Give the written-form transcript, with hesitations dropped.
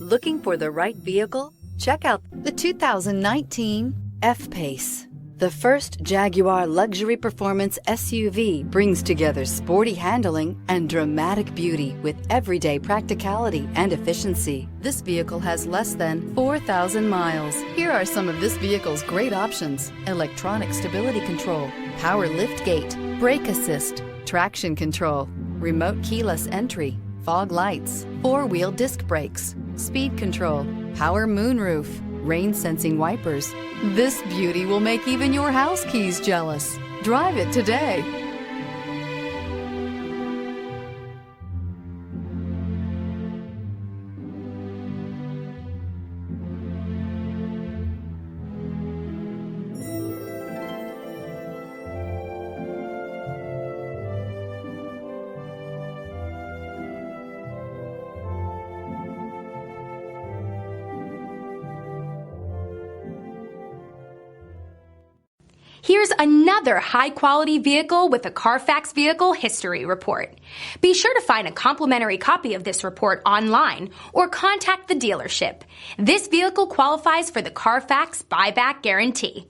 Looking for the right vehicle? Check out the 2019 F-Pace. The first Jaguar luxury performance SUV brings together sporty handling and dramatic beauty with everyday practicality and efficiency. This vehicle has less than 4,000 miles. Here are some of this vehicle's great options: electronic stability control, power liftgate, brake assist, traction control, remote keyless entry, fog lights, four-wheel disc brakes, speed control, power moonroof, rain sensing wipers. This beauty will make even your house keys jealous. Drive it today. Here's another high-quality vehicle with a Carfax Vehicle History Report. Be sure to find a complimentary copy of this report online or contact the dealership. This vehicle qualifies for the Carfax Buyback Guarantee.